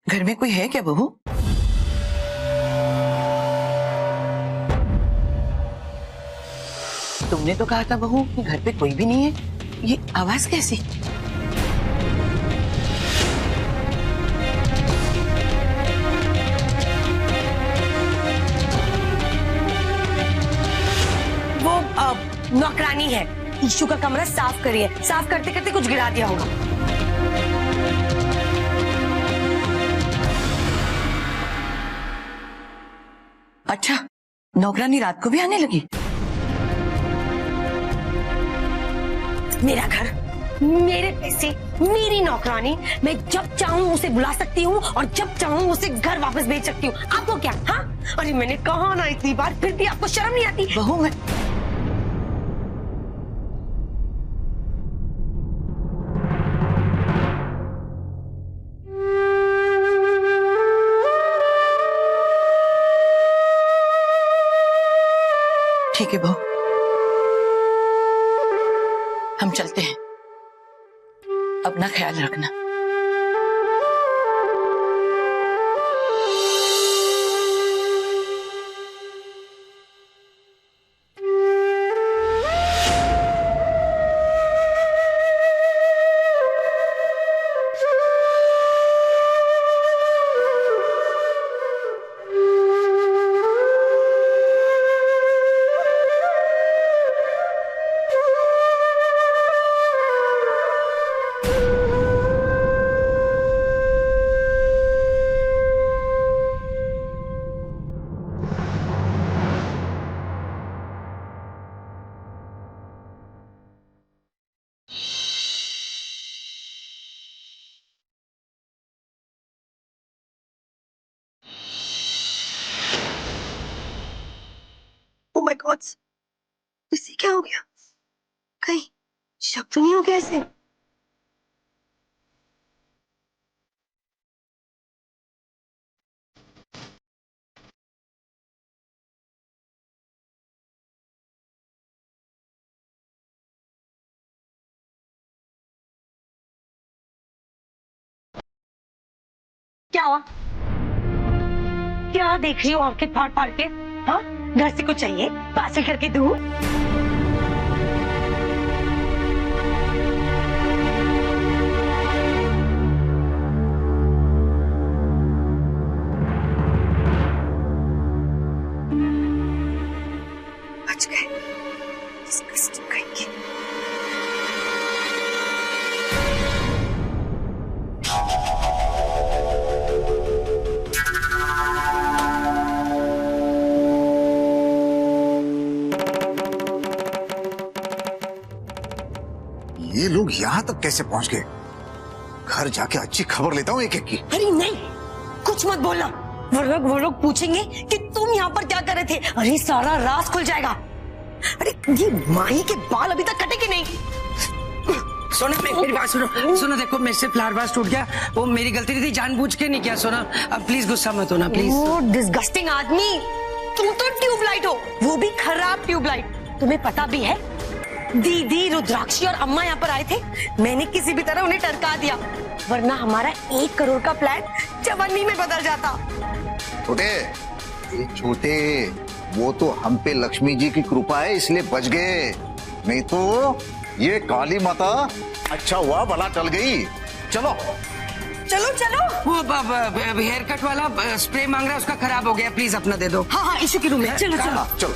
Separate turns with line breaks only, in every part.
घर में कोई है क्या बहू? तुमने तो कहा था बहू कि घर पे कोई भी नहीं है, ये आवाज कैसी?
वो नौकरानी है, ईशु का कमरा साफ करिए, साफ करते करते कुछ गिरा दिया होगा।
अच्छा, नौकरानी रात को भी आने लगी?
मेरा घर, मेरे पैसे, मेरी नौकरानी, मैं जब चाहूँ उसे बुला सकती हूँ और जब चाहूँ उसे घर वापस भेज सकती हूँ। आपको क्या? हाँ, अरे मैंने कहा ना इतनी बार, फिर भी आपको शर्म नहीं आती?
बहू मैं ठीक है बहू, हम चलते हैं, अपना ख्याल रखना।
ओह माय गॉड, इसे क्या हो गया? कहीं शक तो नहीं हो गया इसे? क्या हुआ? क्या देख रही हो आंखें फाड़ फाड़ के? हाँ, घर से कुछ चाहिए? पार्सल करके दूं? बच गए, disgusting कहीं के।
ये लोग यहाँ तक कैसे पहुंच गए? घर जाके अच्छी खबर लेता हूँ एक एक की।
अरे नहीं, कुछ मत बोलना, वो लोग पूछेंगे कि तुम यहाँ पर क्या कर रहे थे। अरे सारा राज खुल जाएगा। अरे ये माही के बाल अभी तक कटे कि नहीं?
सोना मेरी बात सुनो, सुनो देखो मेरे से फ्लावर वास टूट गया, वो मेरी गलती नहीं थी, जानबूझ के नहीं किया सोना, अब प्लीज गुस्सा मत होना प्लीज।
वो डिस्गस्टिंग आदमी, तुम तो ट्यूबलाइट हो, वो भी खराब ट्यूबलाइट। तुम्हें पता भी है दीदी, रुद्राक्षी और अम्मा यहाँ पर आए थे, मैंने किसी भी तरह उन्हें टरका दिया, वरना हमारा 1 करोड़ का प्लान चवन्नी में बदल जाता।
छोटे, वो तो हम पे लक्ष्मी जी की कृपा है इसलिए बच गए, नहीं तो ये काली माता अच्छा हुआ भला टल गई। चलो
चलो चलो।
वो हेयर कट वाला स्प्रे मांग रहा है, उसका खराब हो गया, प्लीज अपना दे दो।
हाँ हाँ, ईशु के रूम में। चलो चलो
चलो।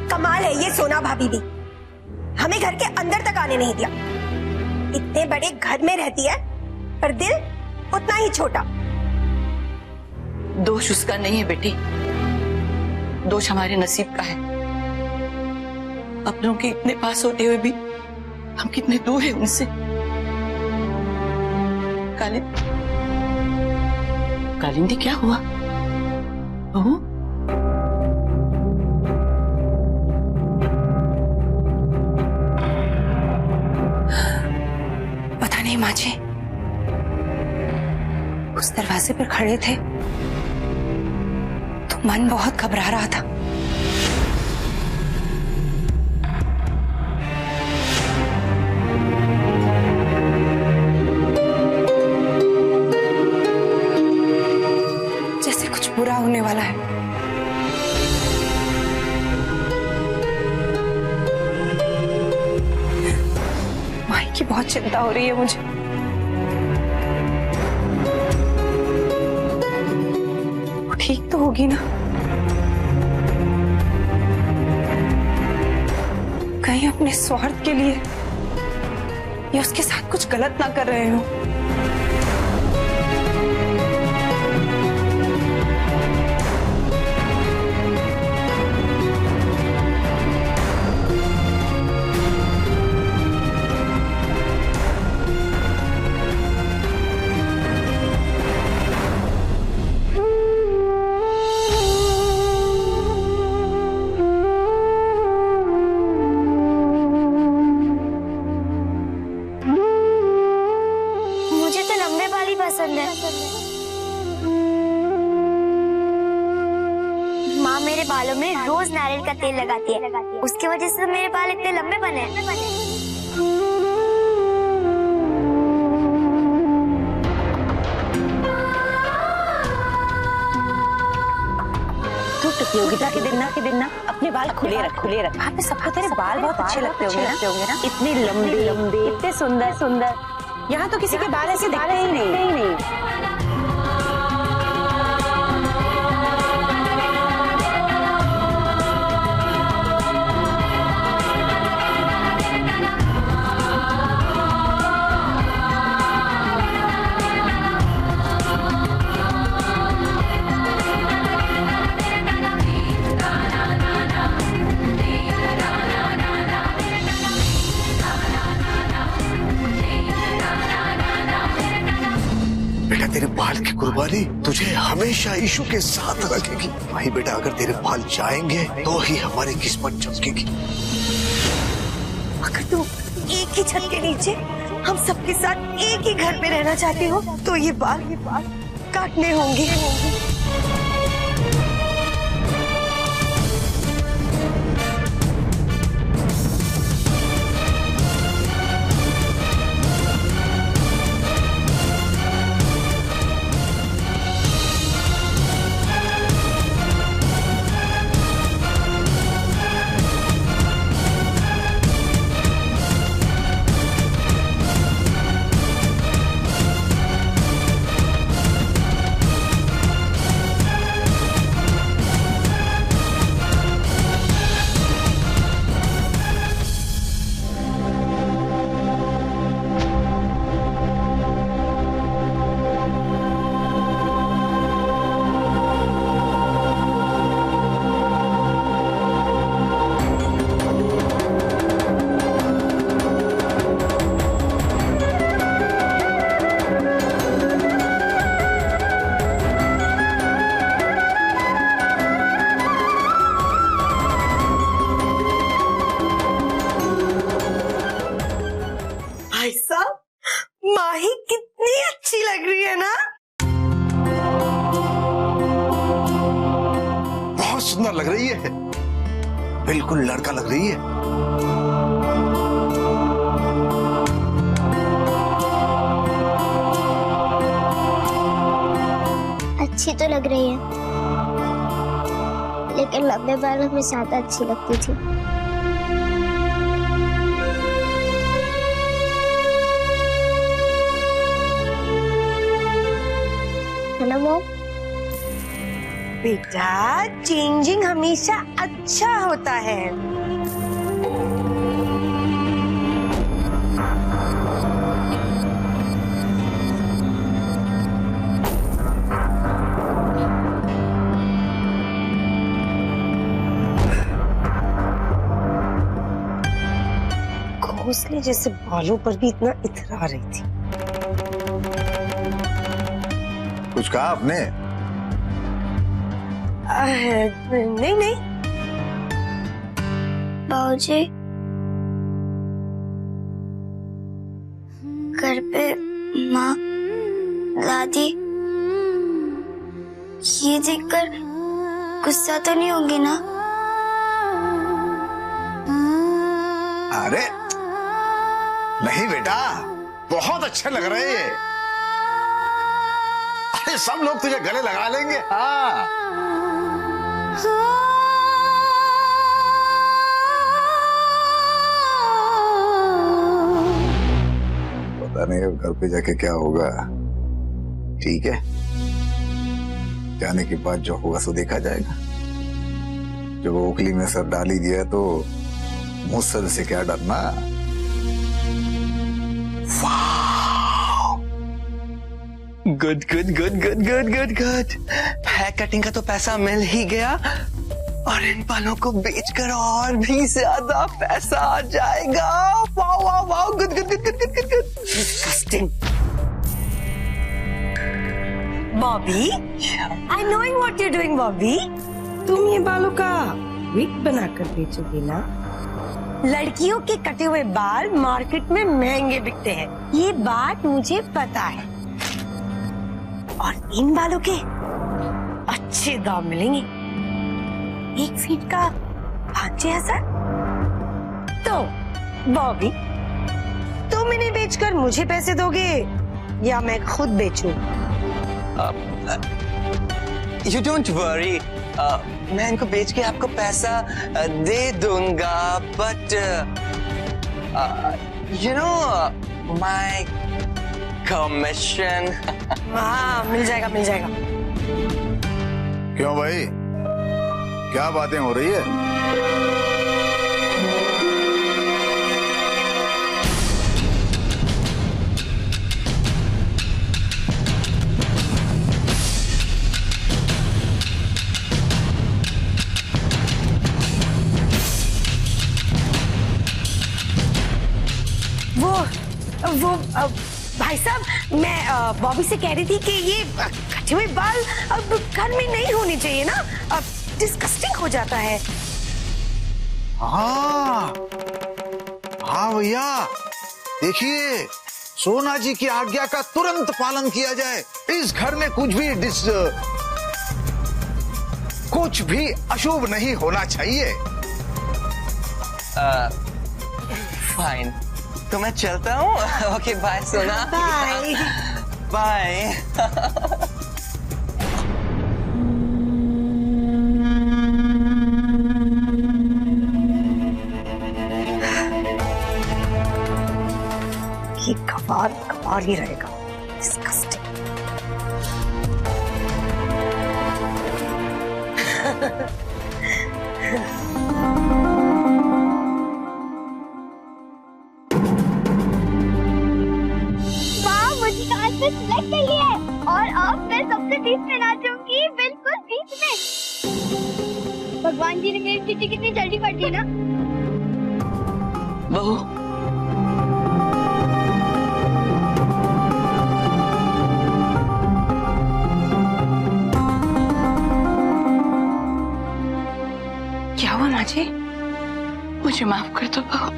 कमाल है ये सोना भाभी भी, हमें घर के अंदर तक आने नहीं दिया। इतने बड़े घर में रहती है पर दिल उतना ही छोटा।
दोष उसका नहीं है बेटी, दोष हमारे नसीब का है। अपनों के इतने पास होते हुए भी हम कितने दूर हैं उनसे। कालिंदी क्या हुआ? बहू
पता नहीं माँ जी, उस दरवाजे पर खड़े थे तो मन बहुत घबरा रहा था। बुरा होने वाला है। माही की बहुत चिंता हो रही है मुझे। वो ठीक तो होगी ना? कहीं अपने स्वार्थ के लिए या उसके साथ कुछ गलत ना कर रहे हो।
पसंद है। माँ मेरे बालों में रोज नारियल का तेल लगाती है, उसकी वजह से तो मेरे बाल इतने लंबे बने हैं।
तू प्रतियोगिता के दिन ना अपने बाल खुले रख वहाँ पे सबको तेरे बाल बहुत अच्छे लगते होंगे ना, इतने लंबे इतने सुंदर। यहाँ तो किसी के बाल ऐसे दिखते ही नहीं।
बेटा तेरे बाल की कुर्बानी तुझे हमेशा यीशु के साथ रखेगी। भाई बेटा अगर तेरे बाल जाएंगे तो ही हमारी किस्मत चमकेगी।
अगर तुम एक ही छत के नीचे हम सबके साथ एक ही घर में रहना चाहती हो तो ये बाल काटने होंगे। माही कितनी अच्छी लग रही है ना।
बहुत सुंदर लग रही है, बिल्कुल लड़का लग रही है।
अच्छी तो लग रही है, लेकिन लंबे बालों में ज्यादा अच्छी लगती थी।
बेटा चेंजिंग हमेशा अच्छा होता है। घोंसले जैसे बालों पर भी इतना इतरा रही थी।
कुछ कहा आपने?
नहीं।
बाबूजी, घर पे माँ दादी ये देखकर गुस्सा तो नहीं होगी ना?
अरे नहीं बेटा, बहुत अच्छे लग रहे हैं। सब लोग तुझे गले लगा लेंगे। हाँ पता नहीं अब घर पे जाके क्या होगा। ठीक है, जाने के बाद जो होगा सो देखा जाएगा। जब ओखली में सर डाल ही दिया तो मुझसे से क्या डरना।
Good good good good good good good. Hair cutting का तो पैसा मिल ही गया और इन बालों को बेचकर और भी ज्यादा पैसा आ जाएगा। Wow wow wow, good good good good good good good.
Disgusting. Bobby, I knowing what you doing Bobby.
तुम ये बालों का विग बनाकर बेचोगी ना?
लड़कियों के कटे हुए बाल मार्केट में महंगे बिकते हैं, ये बात मुझे पता है। और इन बालों के अच्छे दाम मिलेंगे। 1 फीट का 5,000। तो बॉबी, तुम इन्हें बेचकर मुझे पैसे दोगे या मैं खुद बेचूं?
यू डोंट वरी, मैं इनको बेच के आपको पैसा दे दूंगा, but you know my commission.
हाँ, मिल जाएगा मिल जाएगा।
क्यों भाई, क्या बातें हो रही है?
वो भाई साहब, मैं बॉबी से कह रही थी कि ये कटे हुए बाल अब घर में नहीं होने चाहिए ना, अब डिस्गस्टिंग हो जाता है।
हाँ हाँ भैया, देखिए सोना जी की आज्ञा का तुरंत पालन किया जाए। इस घर में कुछ भी अशुभ नहीं होना चाहिए।
फाइन, तो मैं चलता हूँ। Okay bye Sona.
Bye
bye.
ये कबार ही रहेगा। डिस्गस्टिंग।
सिलेक्ट कर लिया है और अब मैं सबसे बीच में नाचूंगी, बिल्कुल बीच में। भगवान जी ने मेरी चिट्ठी कितनी जल्दी पढ़ दी ना।
बहू,
क्या हुआ माँ जी? मुझे माफ कर दो बहू,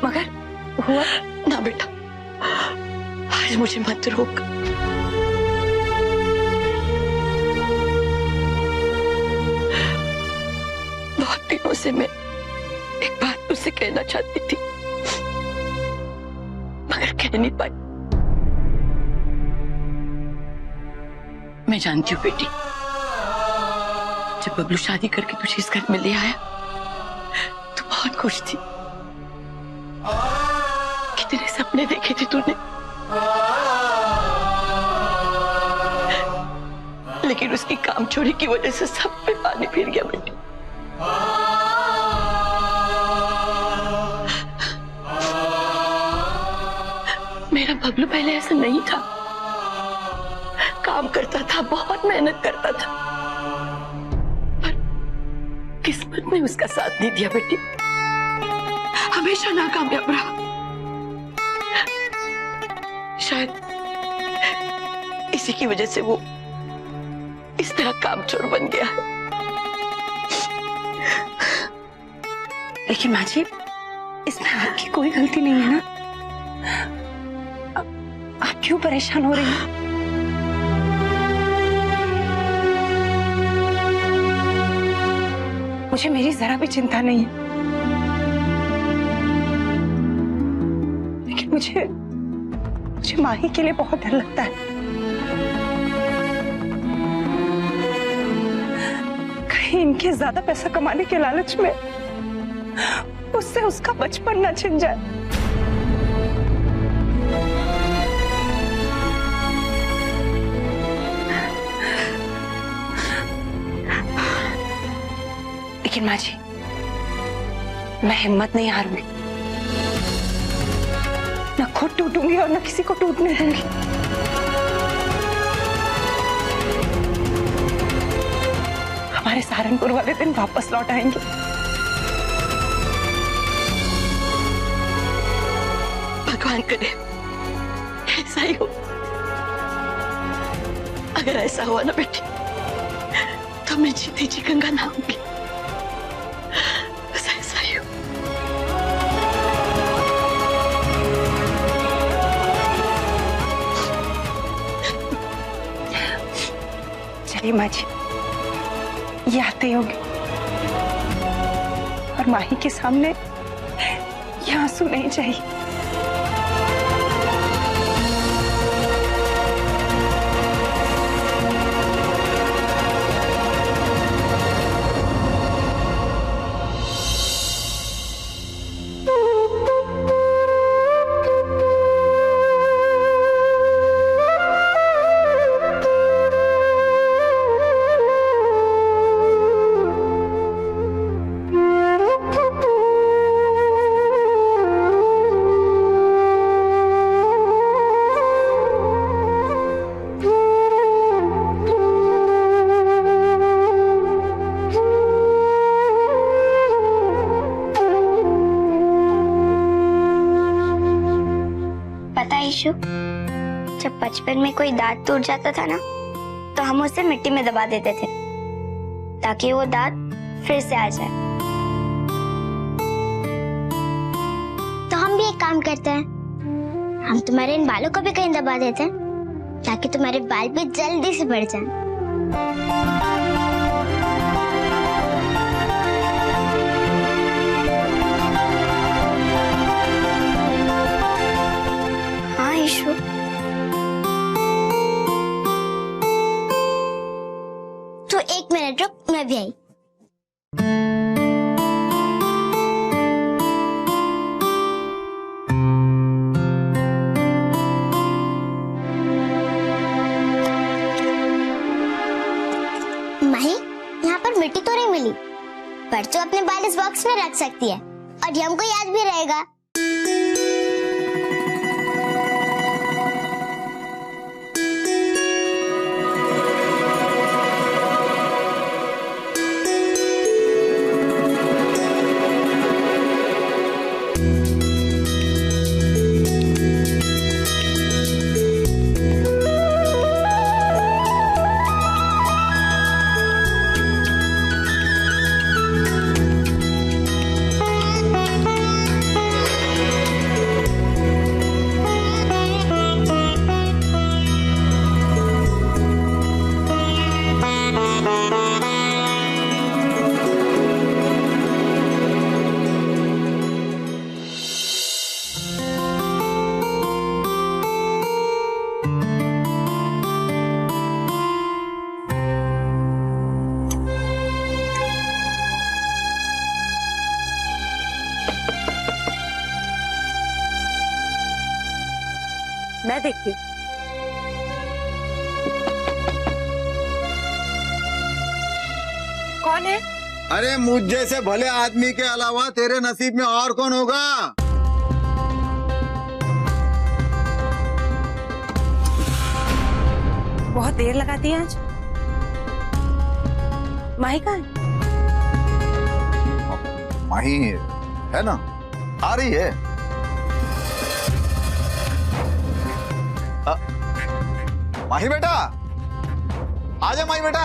मगर हुआ
ना बेटा, आज मुझे मत रोक। बहुत दिनों से मैं एक बात तुझसे कहना चाहती थी, मगर कह नहीं पाई। मैं जानती हूँ बेटी, जब बबलू शादी करके तुझे इस घर में ले आया तो बहुत खुश थी। कितने सपने देखे थे तूने, लेकिन उसकी कामचोरी की वजह से सब पे पानी फिर गया बेटी। मेरा बबलू पहले ऐसा नहीं था, काम करता था, बहुत मेहनत करता था, पर किस्मत ने उसका साथ नहीं दिया बेटी, हमेशा नाकामयाब रहा। शायद इसी की वजह से वो इस तरह कामचोर बन गया है।
लेकिन माँ जी, इसमें आपकी कोई गलती नहीं है ना। आप क्यों परेशान हो रही हैं? मुझे मेरी जरा भी चिंता नहीं है, लेकिन मुझे माही के लिए बहुत डर लगता है।
कहीं इनके ज्यादा पैसा कमाने के लालच में उससे उसका बचपन ना छिन जाए। लेकिन माँ जी, मैं हिम्मत नहीं हारूंगी, न खुद टूटूंगी और न किसी को टूटने दूंगी। हमारे सहारनपुर वाले दिन वापस लौट आएंगे। भगवान करे ऐसा ही हो। अगर ऐसा हुआ ना बेटी, तो मैं जीती जी गंगा नहाऊंगी। बस ऐसा ही हो। चलिए माँ जी, ये आते होंगे और माही के सामने ये आंसू नहीं चाहिए।
जब बचपन में कोई दांत टूट जाता था ना, तो हम उसे मिट्टी में दबा देते थे ताकि वो दांत फिर से आ जाए। तो हम भी एक काम करते हैं, हम तुम्हारे इन बालों को भी कहीं दबा देते हैं ताकि तुम्हारे बाल भी जल्दी से बढ़ जाएं। तो एक मिनट रुक, मैं भी आई। माही, यहाँ पर मिट्टी तो नहीं मिली, पर तो अपने बाल इस बॉक्स में रख सकती है और ये हमको याद भी रहेगा।
मैं देखती हूँ। कौन है?
अरे मुझ जैसे भले आदमी के अलावा तेरे नसीब में और कौन होगा?
बहुत देर लगाती है आज। माही कहाँ है?
माही है ना, आ रही है। माही बेटा, आजा माही बेटा।